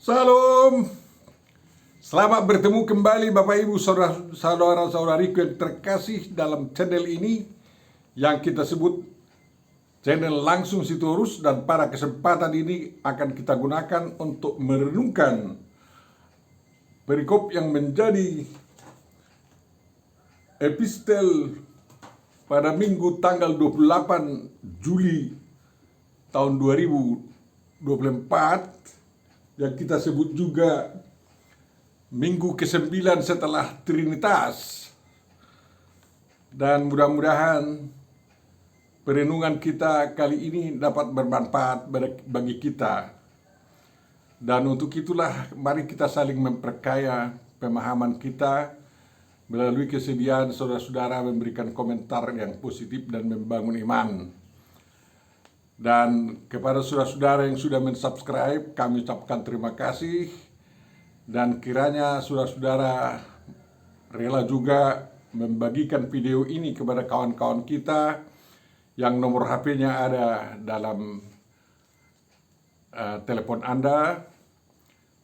Salam, selamat bertemu kembali Bapak Ibu saudara-saudariku yang terkasih dalam channel ini yang kita sebut channel Langsung Sitorus, dan pada kesempatan ini akan kita gunakan untuk merenungkan perikop yang menjadi epistel pada Minggu tanggal 28 Juli tahun 2024 yang kita sebut juga Minggu ke-9 setelah Trinitas. Dan mudah-mudahan perenungan kita kali ini dapat bermanfaat bagi kita. Dan untuk itulah mari kita saling memperkaya pemahaman kita melalui kesediaan saudara-saudara memberikan komentar yang positif dan membangun iman. Dan kepada saudara-saudara yang sudah mensubscribe, kami ucapkan terima kasih. Dan kiranya saudara-saudara rela juga membagikan video ini kepada kawan-kawan kita yang nomor HP-nya ada dalam telepon Anda,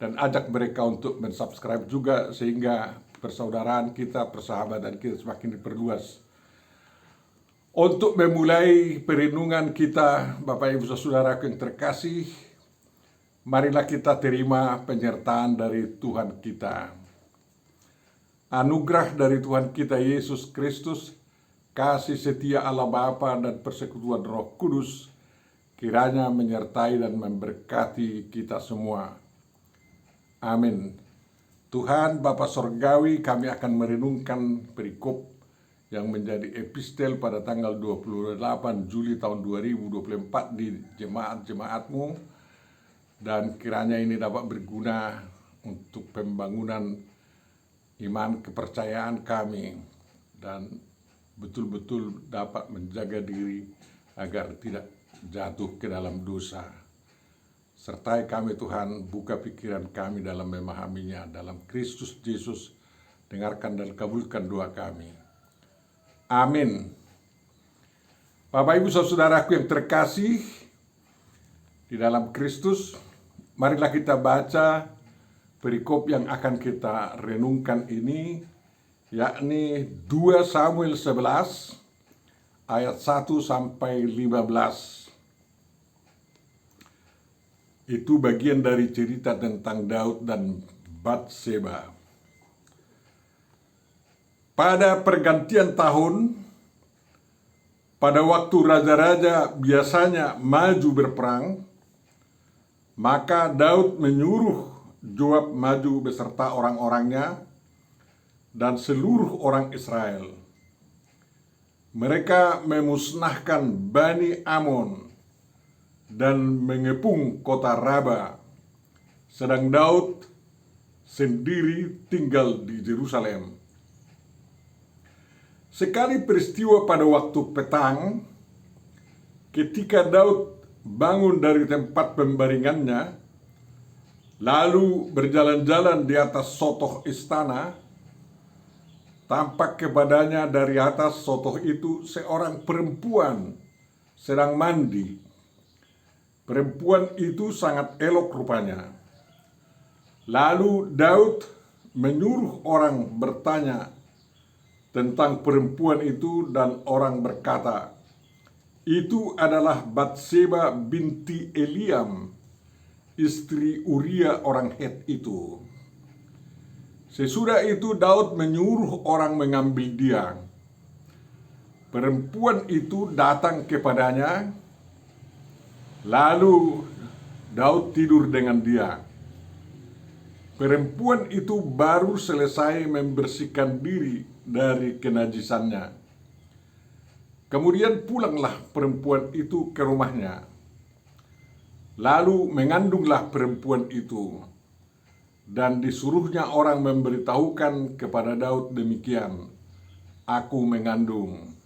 dan ajak mereka untuk mensubscribe juga sehingga persaudaraan kita, persahabatan kita semakin diperluas. Untuk memulai perenungan kita, Bapak Ibu Saudara yang terkasih, marilah kita terima penyertaan dari Tuhan kita. Anugerah dari Tuhan kita Yesus Kristus, kasih setia Allah Bapa dan persekutuan Roh Kudus kiranya menyertai dan memberkati kita semua. Amin. Tuhan Bapa Sorgawi, kami akan merenungkan perikop yang menjadi epistel pada tanggal 28 Juli tahun 2024 di jemaat-jemaatmu, dan kiranya ini dapat berguna untuk pembangunan iman kepercayaan kami dan betul-betul dapat menjaga diri agar tidak jatuh ke dalam dosa. Sertai kami Tuhan, buka pikiran kami dalam memahaminya, dalam Kristus Yesus. Dengarkan dan kabulkan doa kami. Amin. Bapak Ibu saudaraku yang terkasih di dalam Kristus, marilah kita baca perikop yang akan kita renungkan ini, yakni 2 Samuel 11 ayat 1 sampai 15. Itu bagian dari cerita tentang Daud dan Batseba. Pada pergantian tahun, pada waktu raja-raja biasanya maju berperang, maka Daud menyuruh Joab maju beserta orang-orangnya dan seluruh orang Israel. Mereka memusnahkan Bani Amon dan mengepung kota Raba, sedang Daud sendiri tinggal di Yerusalem. Sekali peristiwa pada waktu petang, ketika Daud bangun dari tempat pembaringannya, lalu berjalan-jalan di atas sotoh istana, tampak kepadanya dari atas sotoh itu seorang perempuan sedang mandi. Perempuan itu sangat elok rupanya. Lalu Daud menyuruh orang bertanya tentang perempuan itu, dan orang berkata, itu adalah Batseba binti Eliam, istri Uria orang Het itu. Sesudah itu Daud menyuruh orang mengambil dia. Perempuan itu datang kepadanya, lalu Daud tidur dengan dia. Perempuan itu baru selesai membersihkan diri dari kenajisannya. Kemudian pulanglah perempuan itu ke rumahnya. Lalu mengandunglah perempuan itu, dan disuruhnya orang memberitahukan kepada Daud demikian, aku mengandung.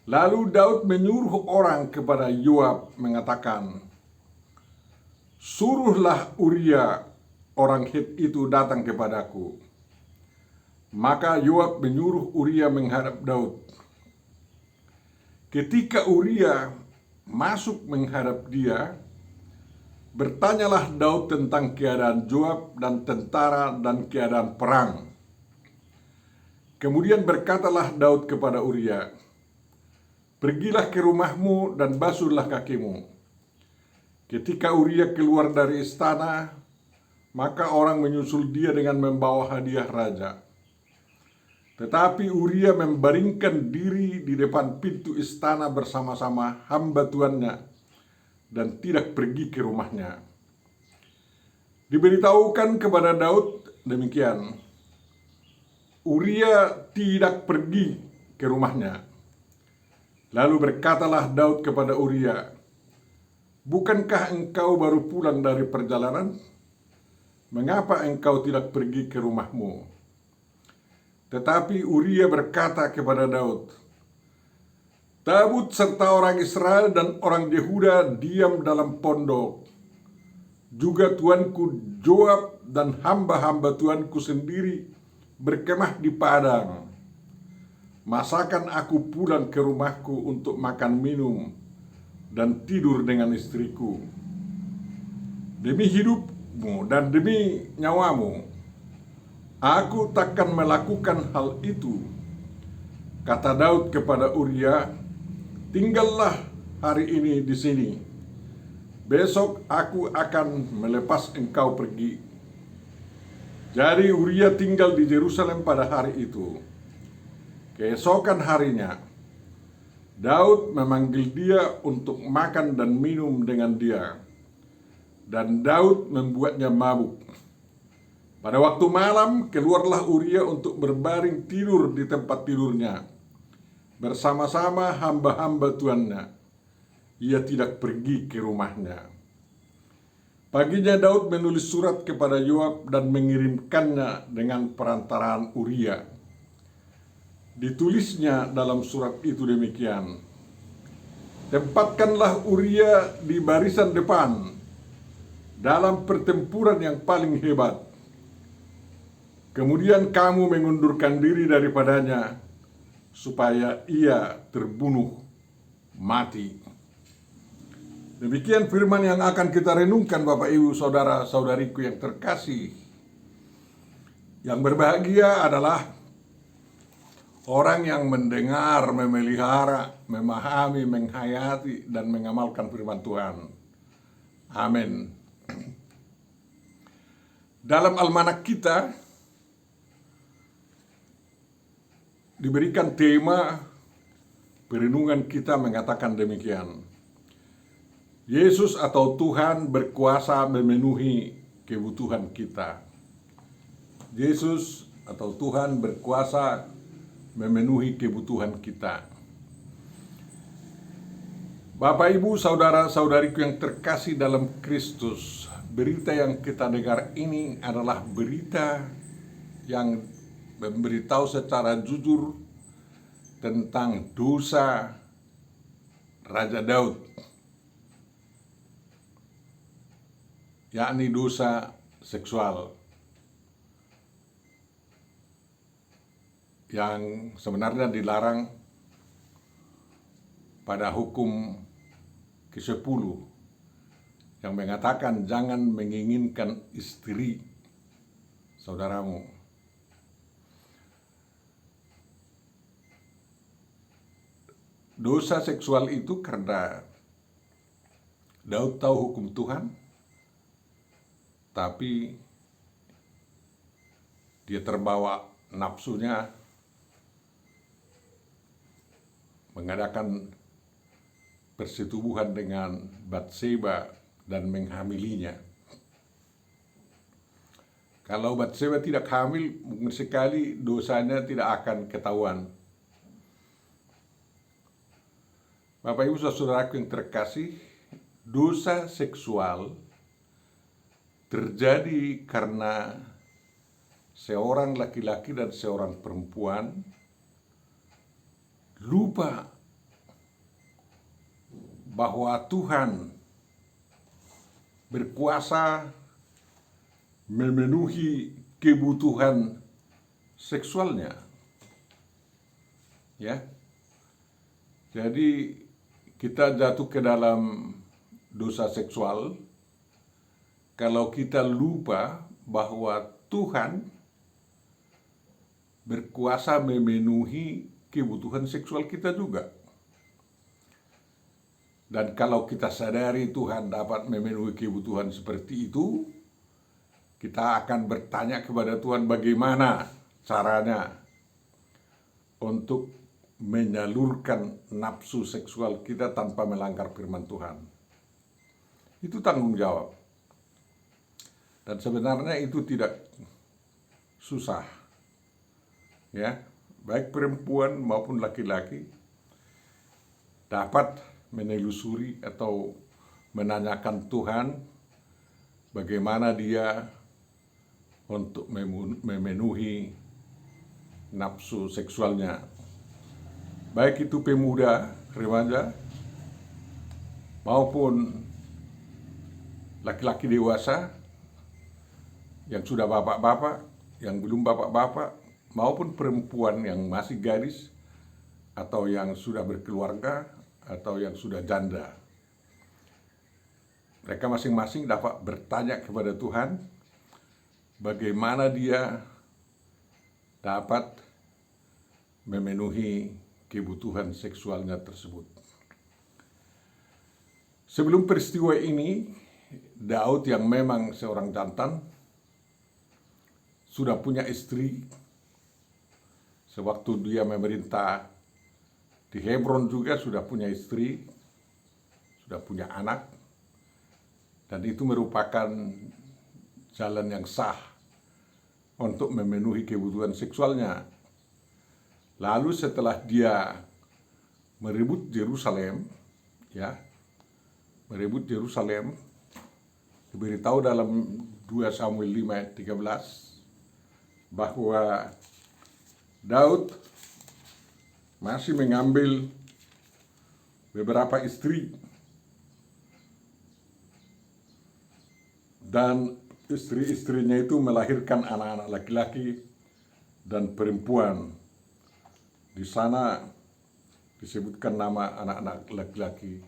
Lalu Daud menyuruh orang kepada Yoab mengatakan, suruhlah Uria orang Het itu datang kepadaku. Maka Yoab menyuruh Uria menghadap Daud. Ketika Uria masuk menghadap dia, Bertanyalah Daud tentang keadaan Joab dan tentara dan keadaan perang. Kemudian berkatalah Daud kepada Uria, "Pergilah ke rumahmu dan basuhlah kakimu." Ketika Uria keluar dari istana, maka orang menyusul dia dengan membawa hadiah raja. Tetapi Uria membaringkan diri di depan pintu istana bersama-sama hamba tuannya dan tidak pergi ke rumahnya. Diberitahukan kepada Daud demikian, Uria tidak pergi ke rumahnya. Lalu berkatalah Daud kepada Uria, "Bukankah engkau baru pulang dari perjalanan? Mengapa engkau tidak pergi ke rumahmu?" Tetapi Uria berkata kepada Daud, "Tabut serta orang Israel dan orang Yehuda diam dalam pondok. Juga tuanku Joab dan hamba-hamba tuanku sendiri berkemah di padang. Masakan aku pulang ke rumahku untuk makan minum dan tidur dengan istriku. Demi hidupmu dan demi nyawamu, aku takkan melakukan hal itu." Kata Daud kepada Uria, "Tinggallah hari ini di sini. Besok aku akan melepas engkau pergi." Jadi Uria tinggal di Yerusalem pada hari itu. Keesokan harinya, Daud memanggil dia untuk makan dan minum dengan dia, dan Daud membuatnya mabuk. Pada waktu malam, keluarlah Uria untuk berbaring tidur di tempat tidurnya bersama-sama hamba-hamba tuannya. Ia tidak pergi ke rumahnya. Paginya Daud menulis surat kepada Yoab dan mengirimkannya dengan perantaraan Uria. Ditulisnya dalam surat itu demikian, "Tempatkanlah Uria di barisan depan dalam pertempuran yang paling hebat. Kemudian kamu mengundurkan diri daripadanya supaya ia terbunuh mati." Demikian firman yang akan kita renungkan, Bapak Ibu saudara-saudariku yang terkasih. Yang berbahagia adalah orang yang mendengar, memelihara, memahami, menghayati, dan mengamalkan firman Tuhan. Amin. Dalam almanak kita diberikan tema perenungan kita mengatakan demikian, Yesus atau Tuhan berkuasa memenuhi kebutuhan kita. Yesus atau Tuhan berkuasa memenuhi kebutuhan kita. Bapak, Ibu, saudara-saudariku yang terkasih dalam Kristus, berita yang kita dengar ini adalah berita yang memberitahu secara jujur tentang dosa Raja Daud, yakni dosa seksual yang sebenarnya dilarang pada hukum ke-10 yang mengatakan jangan menginginkan istri saudaramu. Dosa seksual itu karena Daud tahu hukum Tuhan, tapi dia terbawa nafsunya mengadakan persetubuhan dengan Batseba dan menghamilinya. Kalau Batseba tidak hamil, mungkin sekali dosanya tidak akan ketahuan. Bapak, Ibu, saudaraku yang terkasih, dosa seksual terjadi karena seorang laki-laki dan seorang perempuan lupa bahwa Tuhan berkuasa memenuhi kebutuhan seksualnya. Ya. Jadi kita jatuh ke dalam dosa seksual kalau kita lupa bahwa Tuhan berkuasa memenuhi kebutuhan seksual kita juga. Dan kalau kita sadari Tuhan dapat memenuhi kebutuhan seperti itu, kita akan bertanya kepada Tuhan bagaimana caranya untuk menyalurkan nafsu seksual kita tanpa melanggar firman Tuhan. Itu tanggung jawab. Dan sebenarnya itu tidak susah. Ya, baik perempuan maupun laki-laki dapat menelusuri atau menanyakan Tuhan bagaimana dia untuk memenuhi nafsu seksualnya. Baik itu pemuda, remaja, maupun laki-laki dewasa yang sudah bapak-bapak, yang belum bapak-bapak, maupun perempuan yang masih gadis atau yang sudah berkeluarga atau yang sudah janda. Mereka masing-masing dapat bertanya kepada Tuhan bagaimana dia dapat memenuhi kebutuhan seksualnya tersebut. Sebelum peristiwa ini, Daud yang memang seorang jantan sudah punya istri. Sewaktu dia memerintah di Hebron juga sudah punya istri, sudah punya anak, dan itu merupakan jalan yang sah untuk memenuhi kebutuhan seksualnya. Lalu setelah dia merebut Yerusalem, diberitahu dalam 2 Samuel 5 ayat 13 bahwa Daud masih mengambil beberapa istri dan istri-istrinya itu melahirkan anak-anak laki-laki dan perempuan. Di sana disebutkan nama anak-anak laki-laki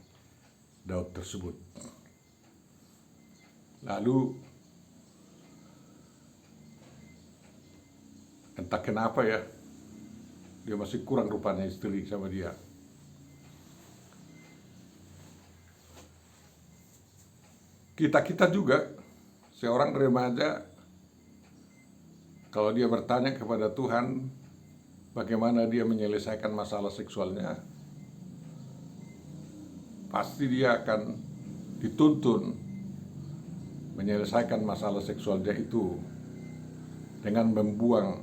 Daud tersebut. Lalu entah kenapa ya, dia masih kurang rupanya istri sama dia. Kita juga, seorang remaja, kalau dia bertanya kepada Tuhan bagaimana dia menyelesaikan masalah seksualnya, pasti dia akan dituntun menyelesaikan masalah seksualnya itu dengan membuang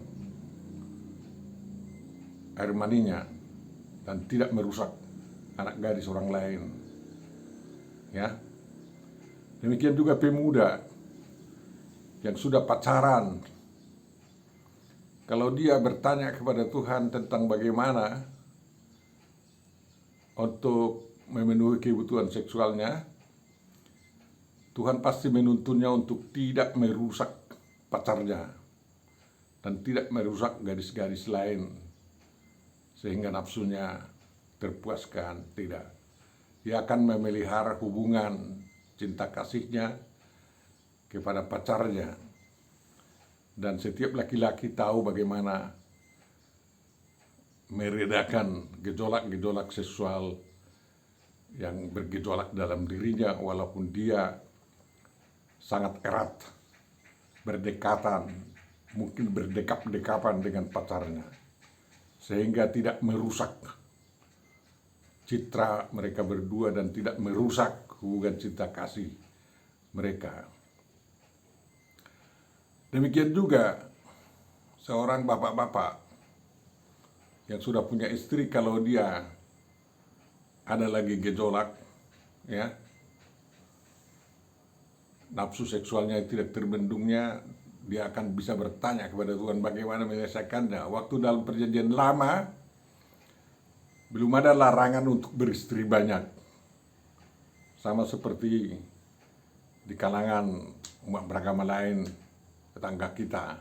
air maninya dan tidak merusak anak gadis orang lain. Ya. Demikian juga pemuda yang sudah pacaran, kalau dia bertanya kepada Tuhan tentang bagaimana untuk memenuhi kebutuhan seksualnya, Tuhan pasti menuntunnya untuk tidak merusak pacarnya dan tidak merusak gadis-gadis lain sehingga nafsunya terpuaskan. Tidak, dia akan memelihara hubungan cinta kasihnya kepada pacarnya. Dan setiap laki-laki tahu bagaimana meredakan gejolak-gejolak seksual yang bergejolak dalam dirinya walaupun dia sangat erat berdekatan, mungkin berdekap-dekapan dengan pacarnya, sehingga tidak merusak citra mereka berdua dan tidak merusak hubungan cinta kasih mereka. Demikian juga seorang bapak-bapak yang sudah punya istri, kalau dia ada lagi gejolak, ya, nafsu seksualnya tidak terbendungnya, dia akan bisa bertanya kepada Tuhan bagaimana menyelesaikannya. Waktu dalam perjanjian lama belum ada larangan untuk beristri banyak, sama seperti di kalangan umat beragama lain, tetangga kita,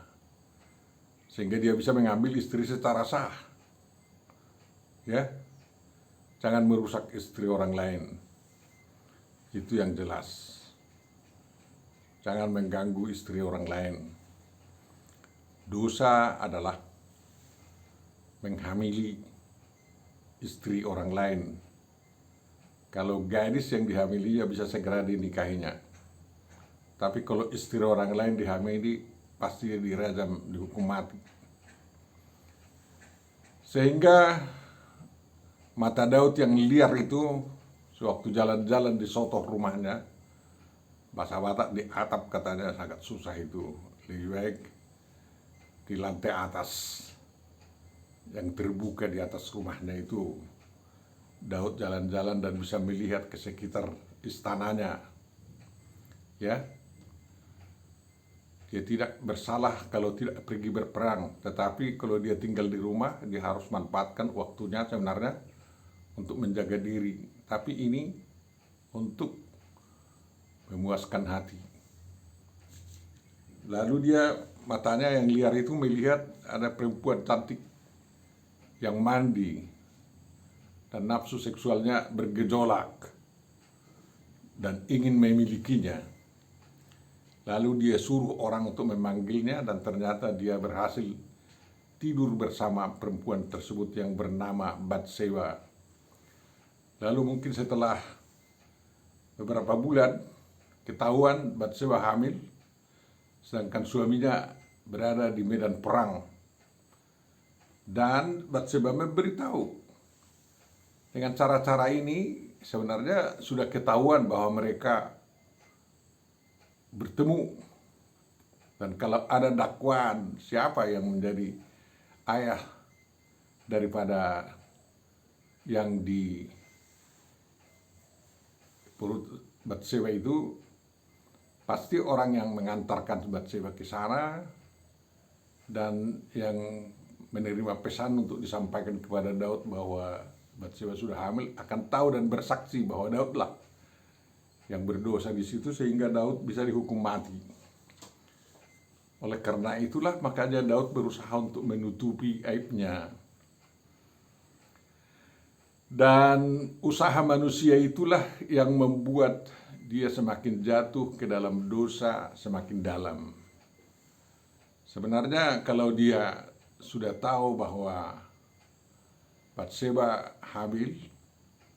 sehingga dia bisa mengambil istri secara sah. Ya, jangan merusak istri orang lain, itu yang jelas. jangan mengganggu istri orang lain. Dosa adalah menghamili istri orang lain. Kalau gadis yang dihamili ya bisa segera dinikahinya. Tapi kalau istri orang lain dihamili, pasti dirajam, dihukum mati. Sehingga mata Daud yang liar itu, sewaktu jalan-jalan di sotoh rumahnya, bahasa Batak di atap katanya sangat susah itu. Lebih baik di lantai atas yang terbuka di atas rumahnya itu, Daud jalan-jalan dan bisa melihat ke sekitar istananya. Ya, dia tidak bersalah kalau tidak pergi berperang, tetapi kalau dia tinggal di rumah, dia harus manfaatkan waktunya sebenarnya untuk menjaga diri. Tapi ini untuk memuaskan hati. Lalu dia, matanya yang liar itu melihat ada perempuan cantik yang mandi, dan nafsu seksualnya bergejolak dan ingin memilikinya. Lalu dia suruh orang untuk memanggilnya, dan ternyata dia berhasil tidur bersama perempuan tersebut yang bernama Batseba. Lalu mungkin setelah beberapa bulan ketahuan Batseba hamil, sedangkan suaminya berada di medan perang. Dan Batseba memberitahu. Dengan cara-cara ini sebenarnya sudah ketahuan bahwa mereka bertemu. Dan kalau ada dakwaan siapa yang menjadi ayah daripada yang di perut Batseba itu, pasti orang yang mengantarkan Batseba ke sana dan yang menerima pesan untuk disampaikan kepada Daud bahwa Batseba sudah hamil akan tahu dan bersaksi bahwa Daudlah yang berdosa di situ, sehingga Daud bisa dihukum mati. Oleh karena itulah makanya Daud berusaha untuk menutupi aibnya. Dan usaha manusia itulah yang membuat dia semakin jatuh ke dalam dosa semakin dalam. Sebenarnya kalau dia sudah tahu bahwa Batseba hamil,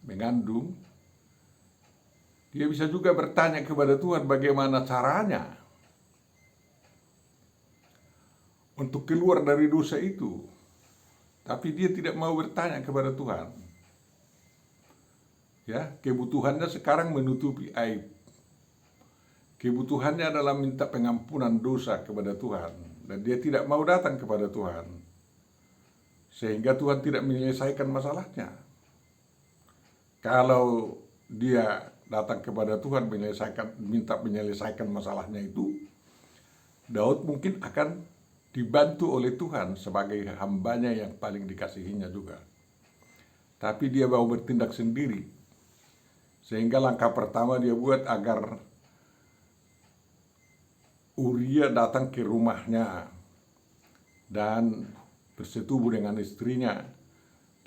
mengandung, dia bisa juga bertanya kepada Tuhan bagaimana caranya untuk keluar dari dosa itu. Tapi dia tidak mau bertanya kepada Tuhan. Ya, kebutuhannya sekarang menutupi aib. Kebutuhannya adalah minta pengampunan dosa kepada Tuhan, dan dia tidak mau datang kepada Tuhan. Sehingga Tuhan tidak menyelesaikan masalahnya. Kalau dia datang kepada Tuhan minta menyelesaikan masalahnya itu, Daud mungkin akan dibantu oleh Tuhan sebagai hambanya yang paling dikasihinya juga. Tapi dia mau bertindak sendiri. Sehingga langkah pertama dia buat agar Uria datang ke rumahnya dan bersetubuh dengan istrinya.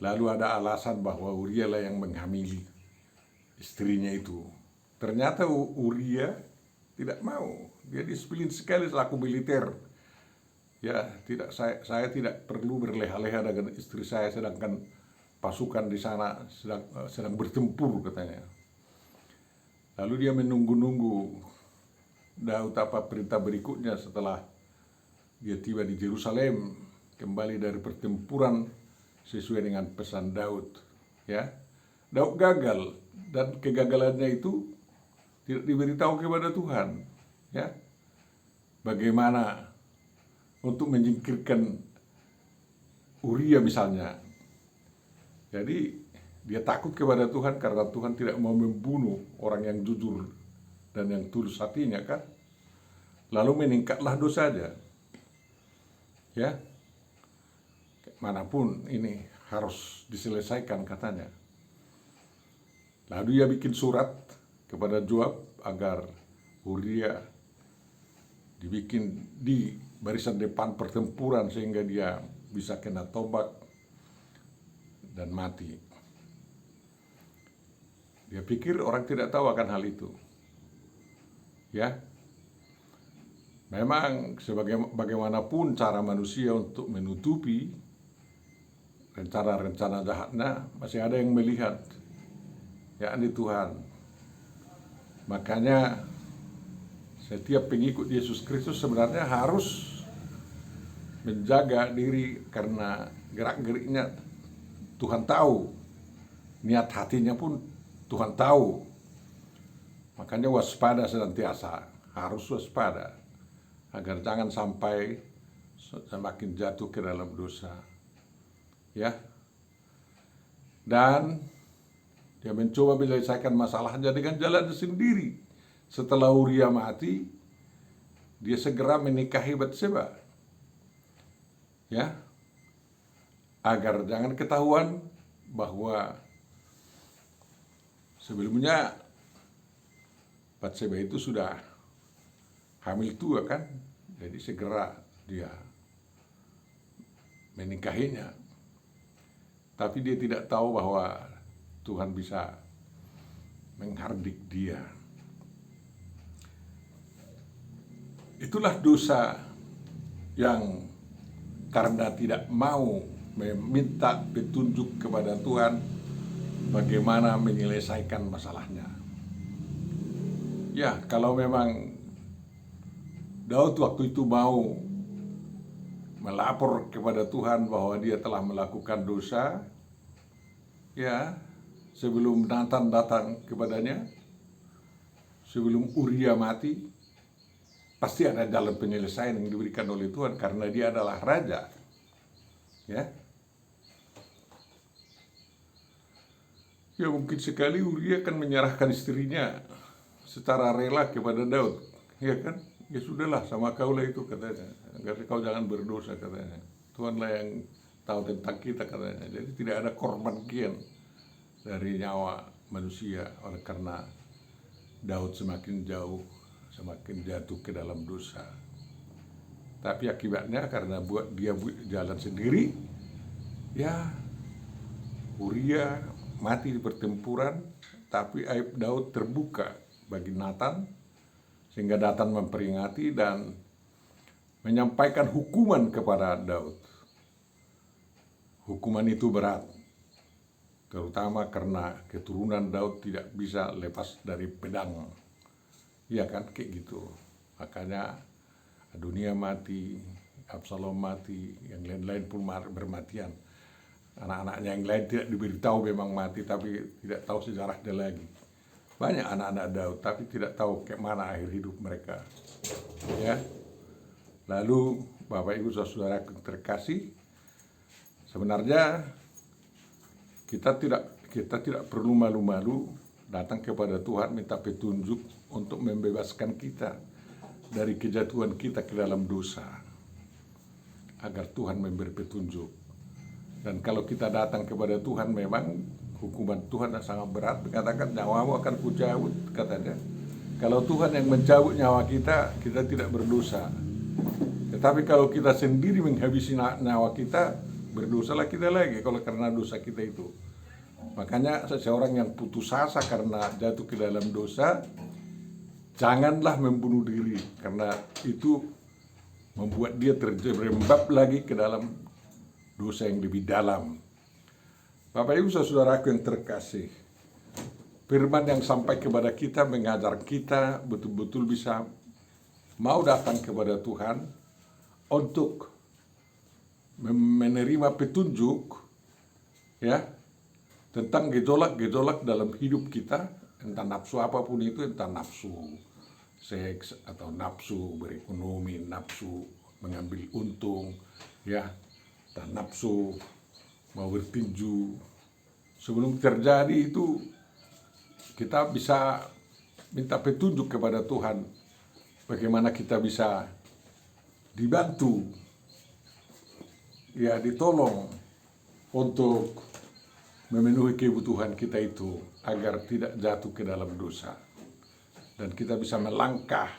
Lalu ada alasan bahwa Uria lah yang menghamili istrinya itu. Ternyata Uria tidak mau. Dia disiplin sekali selaku militer. Ya, saya tidak perlu berleha-leha dengan istri saya, sedangkan pasukan di sana sedang bertempur katanya. Lalu dia menunggu-nunggu Daud apa perintah berikutnya setelah dia tiba di Yerusalem, kembali dari pertempuran sesuai dengan pesan Daud. Ya, Daud gagal, dan kegagalannya itu tidak diberitahu kepada Tuhan. Ya, bagaimana untuk menyingkirkan Uria misalnya. Jadi dia takut kepada Tuhan karena Tuhan tidak mau membunuh orang yang jujur dan yang tulus hatinya kan. Lalu meningkatlah dosanya. Ya, manapun ini harus diselesaikan katanya. Lalu dia bikin surat kepada Joab agar Uria dibikin di barisan depan pertempuran sehingga dia bisa kena tombak dan mati. Dia pikir orang tidak tahu akan hal itu. Ya, memang bagaimanapun cara manusia untuk menutupi rencana-rencana jahatnya, masih ada yang melihat, yakni Tuhan. Makanya setiap pengikut Yesus Kristus sebenarnya harus menjaga diri, karena gerak-geriknya Tuhan tahu, niat hatinya pun Tuhan tahu. Makanya waspada senantiasa, harus waspada agar jangan sampai semakin jatuh ke dalam dosa. Ya. Dan dia mencoba menyelesaikan masalahnya dengan jalan sendiri. Setelah Uria mati, dia segera menikahi Batseba. Ya. Agar jangan ketahuan bahwa sebelumnya Batseba itu sudah hamil tua kan. Jadi segera dia menikahinya. Tapi dia tidak tahu bahwa Tuhan bisa menghardik dia. Itulah dosa yang karena tidak mau meminta petunjuk kepada Tuhan bagaimana menyelesaikan masalahnya. Ya, kalau memang Daud waktu itu mau melapor kepada Tuhan bahwa dia telah melakukan dosa, ya, sebelum Nathan datang kepadanya, sebelum Uria mati, pasti ada jalan penyelesaian yang diberikan oleh Tuhan karena dia adalah raja. Ya. Ya, mungkin sekali Uria akan menyerahkan istrinya secara rela kepada Daud, ya kan? Ya sudahlah, sama kaulah itu katanya. Agar kau jangan berdosa katanya. Tuhanlah yang tahu tentang kita katanya. Jadi tidak ada korban kian dari nyawa manusia oleh karena Daud semakin jauh, semakin jatuh ke dalam dosa. Tapi akibatnya karena dia jalan sendiri, ya Uria mati di pertempuran, tapi aib Daud terbuka bagi Nathan, sehingga Nathan memperingati dan menyampaikan hukuman kepada Daud. Hukuman itu berat, terutama karena keturunan Daud tidak bisa lepas dari pedang. Iya kan, kayak gitu. Makanya Adonia mati, Absalom mati, yang lain-lain pun bermatian. Anak-anaknya yang lain tidak diberitahu memang mati, tapi tidak tahu sejarahnya lagi. Banyak anak-anak Daud, tapi tidak tahu ke mana akhir hidup mereka. Ya. Lalu Bapak Ibu Saudara terkasih, sebenarnya kita tidak perlu malu-malu datang kepada Tuhan minta petunjuk untuk membebaskan kita dari kejatuhan kita ke dalam dosa, agar Tuhan memberi petunjuk. Dan kalau kita datang kepada Tuhan, memang hukuman Tuhan yang sangat berat, dikatakan nyawamu akan kucabut, katanya. Kalau Tuhan yang mencabut nyawa kita, kita tidak berdosa. Tetapi kalau kita sendiri menghabisi nyawa kita, berdosalah kita lagi kalau karena dosa kita itu. Makanya seseorang yang putus asa karena jatuh ke dalam dosa, janganlah membunuh diri, karena itu membuat dia terjerembab lagi ke dalam dosa yang lebih dalam. Bapak Ibu Saudaraku yang terkasih, firman yang sampai kepada kita mengajar kita betul-betul bisa mau datang kepada Tuhan untuk menerima petunjuk, ya, tentang gejolak-gejolak dalam hidup kita, entah nafsu apapun itu, entah nafsu seks atau nafsu berekonomi, nafsu mengambil untung, ya, dan nafsu mau bertinju. Sebelum terjadi itu, kita bisa minta petunjuk kepada Tuhan bagaimana kita bisa dibantu, ya, ditolong untuk memenuhi kebutuhan kita itu agar tidak jatuh ke dalam dosa, dan kita bisa melangkah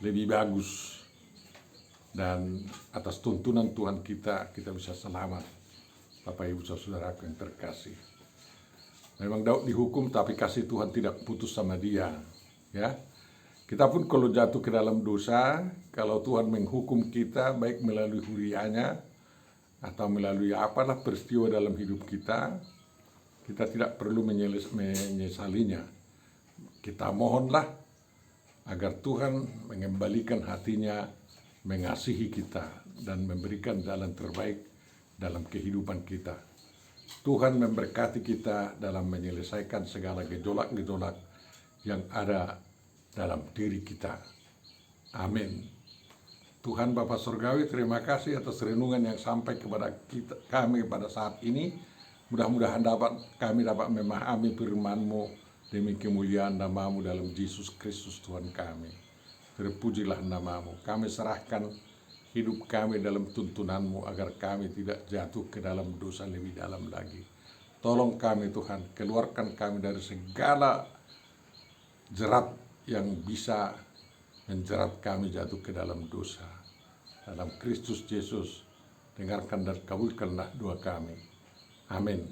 lebih bagus, dan atas tuntunan Tuhan kita bisa selamat. Bapak Ibu Saudara yang terkasih, memang Daud dihukum, tapi kasih Tuhan tidak putus sama dia, ya. Kita pun kalau jatuh ke dalam dosa, kalau Tuhan menghukum kita baik melalui hurianya atau melalui apalah peristiwa dalam hidup kita, kita tidak perlu menyesalinya. Kita mohonlah agar Tuhan mengembalikan hatinya, mengasihi kita, dan memberikan jalan terbaik dalam kehidupan kita. Tuhan memberkati kita dalam menyelesaikan segala gejolak-gejolak yang ada dalam diri kita. Amin. Tuhan Bapa Surgawi, terima kasih atas renungan yang sampai kepada kami pada saat ini. Mudah-mudahan kami dapat memahami firman-Mu demi kemuliaan nama-Mu dalam Yesus Kristus Tuhan kami. Terpujilah nama-Mu. Kami serahkan hidup kami dalam tuntunan-Mu agar kami tidak jatuh ke dalam dosa lebih dalam lagi. Tolong kami Tuhan, keluarkan kami dari segala jerat yang bisa menjerat kami jatuh ke dalam dosa. Dalam Kristus Yesus, dengarkan dan kabulkanlah doa kami. Amin.